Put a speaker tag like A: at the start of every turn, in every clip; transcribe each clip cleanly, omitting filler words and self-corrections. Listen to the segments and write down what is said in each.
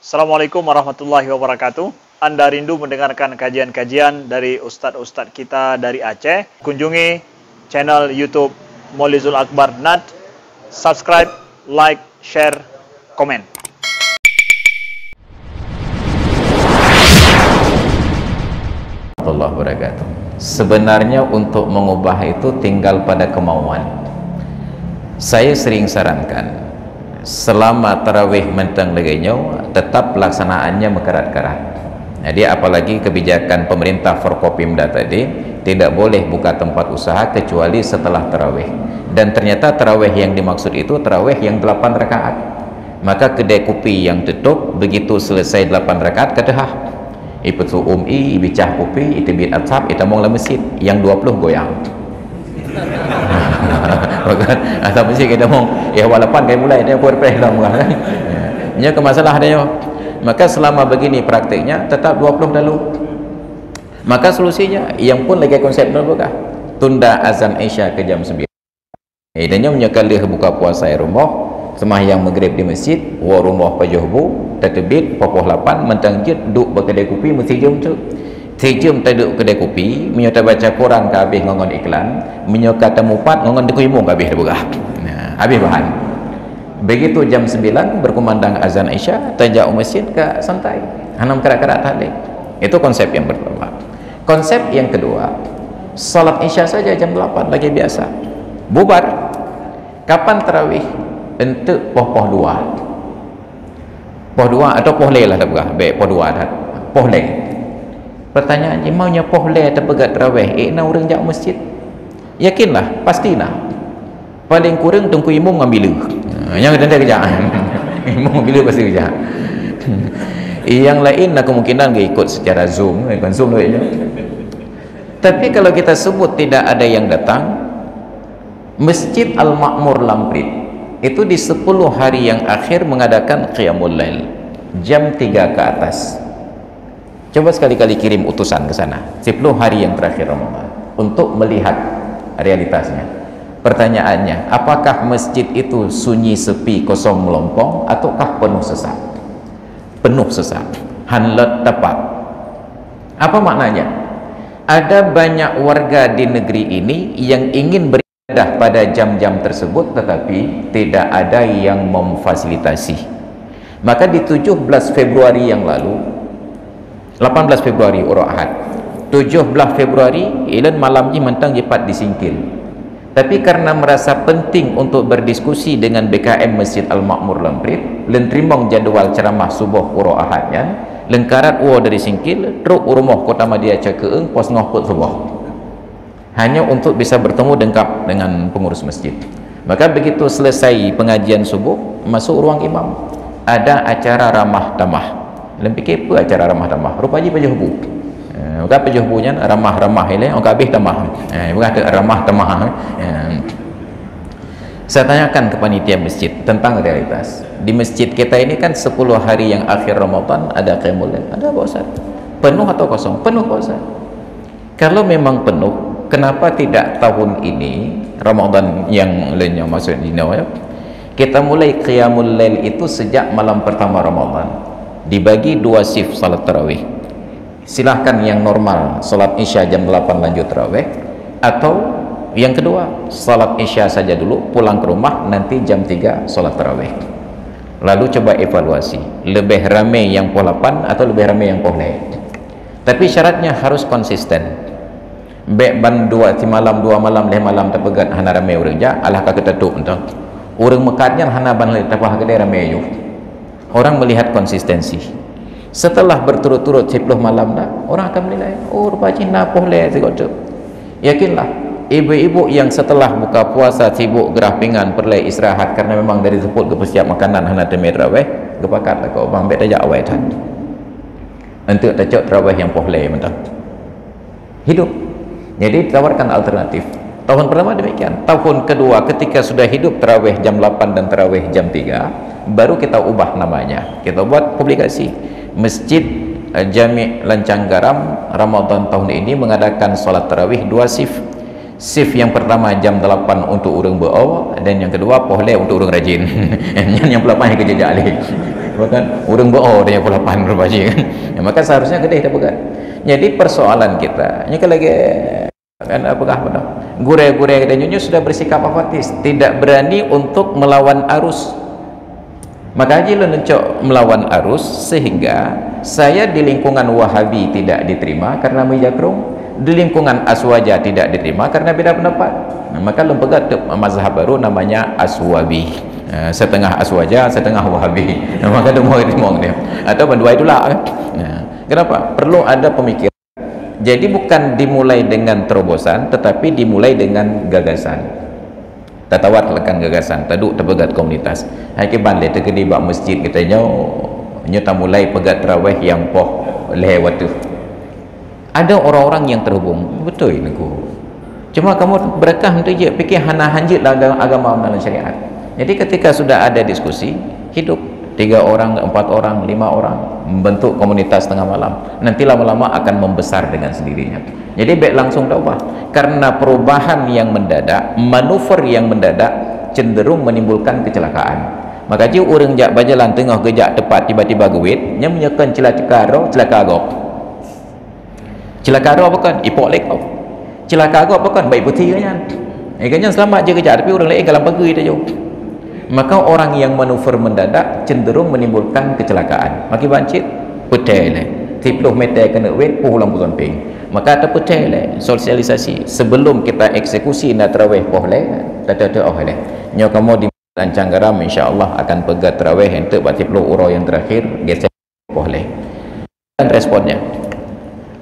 A: Assalamualaikum warahmatullahi wabarakatuh. Anda rindu mendengarkan kajian-kajian dari ustadz-ustadz kita dari Aceh? Kunjungi channel YouTube Maulizul Akbar NAD. Subscribe, like, share, komen.
B: Allah wabarakatuh. Sebenarnya untuk mengubah itu tinggal pada kemauan. Saya sering sarankan selama tarawih mentang legenya tetap pelaksanaannya mekarat-karat. Jadi apalagi kebijakan pemerintah Forkopimda tadi tidak boleh buka tempat usaha kecuali setelah tarawih. Dan ternyata tarawih yang dimaksud itu tarawih yang 8 rakaat. Maka kedai kopi yang tutup begitu selesai 8 rakaat kedahah. Ipetu umi ibicah kopi itu bit atsap itu mong la masjid yang 20 goyang. Bahkan atau mesti kita mong ya walaupun kayak mulai dia buat perhilang kan. Nya ke masalah dia. Maka selama begini praktiknya tetap 20 dulu. Maka solusinya yang pun lagi konsep dulu buka. Tunda azan Isya ke jam 9. Idanya menyekali buka puasa di rumah, sembahyang maghrib di masjid, wa rumah pajuhbu, tatbit popoh 8 mentang jid duk berkedai kopi mesti jam tu. Sejum tak duduk kedai kopi, menyota baca Quran ke habis ngongon iklan, menyota temupat ngongon dekuyumung ke habis dia berah. Nah, habis bahan. Begitu jam 9 berkumandang azan Isya, tajak masjid ke santai. Hanam kerak-kerak tadi. Itu konsep yang pertama. Konsep yang kedua, salat Isya saja jam 8 lagi biasa. Bubar. Kapan tarawih? Untuk poh 2. Poh 2 atau poh leh lah tak berah. Baik poh 2 dah. Poh leh. Pertanyaannya maunya pohle terpegat tarawih nak orang jak masjid, yakinlah pastilah paling kurang tunggu imam ngambil yang ada kerja imam ngambil pasti kerja yang lain nak kemungkinan dia ikut secara zoom kan zoom aja. Tapi kalau kita sebut tidak ada yang datang, Masjid Al-Ma'mur Lamprit itu di 10 hari yang akhir mengadakan Qiyamul Lail jam 3 ke atas. Coba sekali-kali kirim utusan ke sana 10 hari yang terakhir Ramadan untuk melihat realitasnya. Pertanyaannya, apakah masjid itu sunyi, sepi, kosong, melompong ataukah penuh sesak? Penuh sesak, hanlat tepat. Apa maknanya? Ada banyak warga di negeri ini yang ingin beribadah pada jam-jam tersebut tetapi tidak ada yang memfasilitasi. Maka di 17 Februari yang lalu 18 Februari urut Ahad 17 Februari ilan malam ni mentang jepat disingkil, tapi karena merasa penting untuk berdiskusi dengan BKM Masjid Al-Ma'mur Lamprit len terimong jadual ceramah subuh urut Ahadnya lengkarat dari singkil truk rumah Kota Madia Cakeung pos ngohput subuh hanya untuk bisa bertemu dengkap dengan pengurus masjid. Maka begitu selesai pengajian subuh masuk ruang imam, ada acara ramah tamah. Dalam fikir apa acara ramah-ramah? Rupanya pajuhbu. Bukan pajuhbunya ramah-ramah ini, orang habis tamah. Bukan ramah-tamah. Saya tanyakan ke panitia masjid tentang realitas. Di masjid kita ini kan 10 hari yang akhir Ramadan ada Qiyamul Lail. Ada Pak Ustaz? Penuh atau kosong? Penuh Pak Ustaz. Kalau memang penuh, kenapa tidak tahun ini Ramadan yang lainnya masuk di Nawaya? Kita mulai Qiyamul Lail itu sejak malam pertama Ramadan. Dibagi 2 shift salat tarawih. Silahkan yang normal salat Isya jam 8 lanjut tarawih, atau yang kedua salat Isya saja dulu pulang ke rumah nanti jam 3 salat tarawih. Lalu coba evaluasi, lebih ramai yang poh 8 atau lebih ramai yang poh leh. Tapi syaratnya harus konsisten. Baik ban 2 malam 2 malam leh malam terpegat hana ramai orang ja alah ka ketetuk entah. Orang mekatnya hana ban leh tapah kedai ramai ju. Orang melihat konsistensi. Setelah berturut-turut 10 malam dah, orang akan menilai, oh rupanya napoh leh segotok. Yakinlah, ibu-ibu yang setelah buka puasa sibuk gerah pinggan perlai istirahat karena memang dari seput ke persiap makanan hana temui terawih, kepakat lah kau bang bet aja awal tan. Untuk tajak terawih yang poh leh mentah. Hidup. Jadi tawarkan alternatif. Tahun pertama demikian. Tahun kedua ketika sudah hidup terawih jam 8 dan terawih jam 3, baru kita ubah namanya. Kita buat publikasi. Masjid Jami' Lancang Garam Ramadan tahun ini mengadakan solat tarawih 2 shift. Shift yang pertama jam 8 untuk orang berawal dan yang kedua pohle untuk orang rajin. Yang 8 yang kerja jalik. Bahkan orang boh dia pula 8 berbaji kan. Ya, maka seharusnya gede dah pegat. Jadi persoalan kita, ini kan lagi kan apakah benar? Gure-gure dan nyunyu sudah bersikap apatis, tidak berani untuk melawan arus. Maka haji lencok melawan arus sehingga saya di lingkungan Wahabi tidak diterima karena mejakrung, di lingkungan Aswaja tidak diterima karena beda pendapat. Nah, maka lembaga mazhab baru namanya Aswabi. Setengah Aswaja, setengah Wahabi. Nah, maka dia mau dia. Atau berdua itulah. Nah, kenapa? Perlu ada pemikiran. Jadi bukan dimulai dengan terobosan, tetapi dimulai dengan gagasan. Tatawat lekan gagasan, taduk terpegat komunitas. Hai ke balik terkedi bak masjid kita nyo tak mulai pegat tarawih yang poh lewat tu. Ada orang-orang yang terhubung, betul ini ku. Cuma kamu berakah untuk je fikir hana hanjit lah agama dalam syariat. Jadi ketika sudah ada diskusi, hidup 3 orang, 4 orang, 5 orang membentuk komunitas tengah malam, nanti lama-lama akan membesar dengan sendirinya. Jadi baik langsung taubah, karena perubahan yang mendadak, manuver yang mendadak cenderung menimbulkan kecelakaan. Maka jika orang jak berjalan tengah gejak tepat tiba-tiba gewit, nya menyekan celaka bukan ipok lek tau celaka bukan baik putih kan kan selamat je gejak, tapi orang lain kalau pergi dia jauh. Maka orang yang manuver mendadak cenderung menimbulkan kecelakaan. Maki bancit petai le 10 meter kena wet pulang samping. Maka ada petai le sosialisasi sebelum kita eksekusi nak tarawih pohle tata oh le nyo kamu di Lancang Garam insyaallah akan pegat tarawih hentak 40 urau yang terakhir gesek pohle. Dan responnya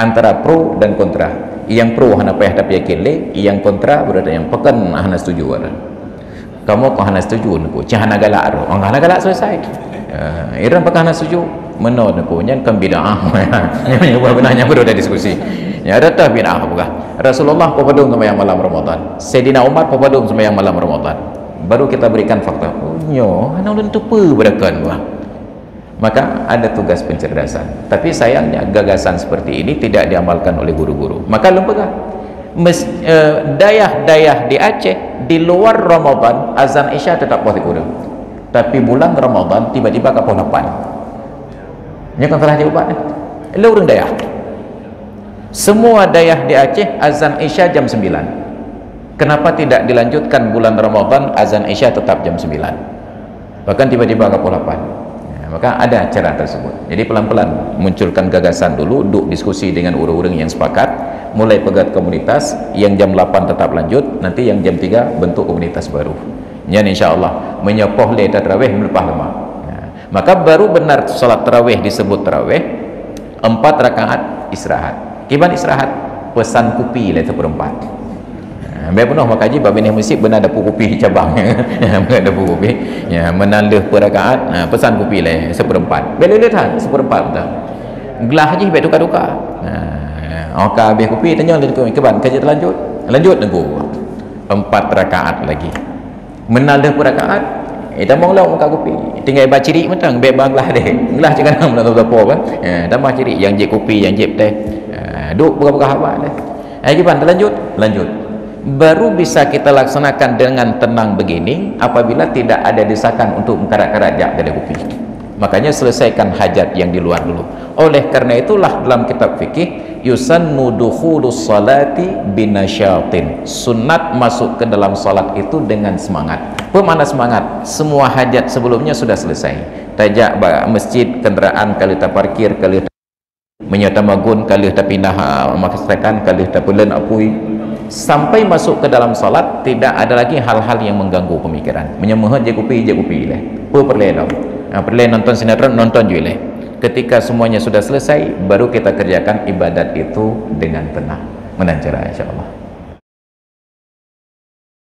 B: antara pro dan kontra. Yang pro hana payah tapi yakin le, yang kontra berada yang pekan hana setuju ada. Kamu kau hana setuju aku cahana galak ro orang hana galak selesai iran pakai hana setuju meno aku nyan kan bidah yang benarnya baru ada diskusi ya ada tak bidah apakah Rasulullah papadum sembahyang malam Ramadan, Sayyidina Umar papadum sembahyang malam Ramadan, baru kita berikan fakta nyo hana ulun tupu berakan wah. Maka ada tugas pencerdasan, tapi sayangnya gagasan seperti ini tidak diamalkan oleh guru-guru. Maka lembaga dayah-dayah di Aceh di luar Ramadan azan Isya tetap boleh kurang, tapi bulan Ramadan tiba-tiba ke pukul 8 ini kan salah jawaban lu orang dayah. Semua dayah di Aceh azan Isya jam 9, kenapa tidak dilanjutkan bulan Ramadan azan Isya tetap jam 9 bahkan tiba-tiba ke pukul 8? Maka ada cara tersebut. Jadi pelan-pelan munculkan gagasan dulu, duduk diskusi dengan orang-orang yang sepakat, mulai pegat komunitas, yang jam 8 tetap lanjut, nanti yang jam 3 bentuk komunitas baru. Yang insyaAllah menyopoh le tarawih melepah lemah. Maka baru benar salat tarawih disebut tarawih 4 rakaat istirahat. Kiban istirahat pesan kopi le seperempat. Biar penuh maka haji babin masjid benar ada kopi di cabang benar ada kopi ya menalih per rakaat pesan kopi le seperempat bila lihat seperempat betul gelah haji baik tukar-tukar okey habis kopi tanya dia ke ban kerja lanjut nunggu 4 rakaat lagi menalih per rakaat tambah ulang muka kopi tinggal baca ciri mentang baik banglah deh gelah jangan nak berapa kan tambah ciri yang jep kopi yang jep teh duk berapa habat deh haji ban lanjut baru bisa kita laksanakan dengan tenang begini apabila tidak ada desakan untuk mengkarat-karat jak dari kopi. Makanya selesaikan hajat yang di luar dulu. Oleh karena itulah dalam kitab fikih yusannu dukhulus salati binasyatin, sunat masuk ke dalam salat itu dengan semangat. Pemana semangat? Semua hajat sebelumnya sudah selesai. Tajak masjid, kenderaan kali tak parkir, kali menyata magun, kali tak pindah maksudkan, kali tak pulen apui. Sampai masuk ke dalam salat tidak ada lagi hal-hal yang mengganggu pemikiran. Menyemuh je kopi leh. Perle dah. Perle nonton sinetron nonton je leh. Ketika semuanya sudah selesai baru kita kerjakan ibadat itu dengan tenang. Menancara insya-Allah.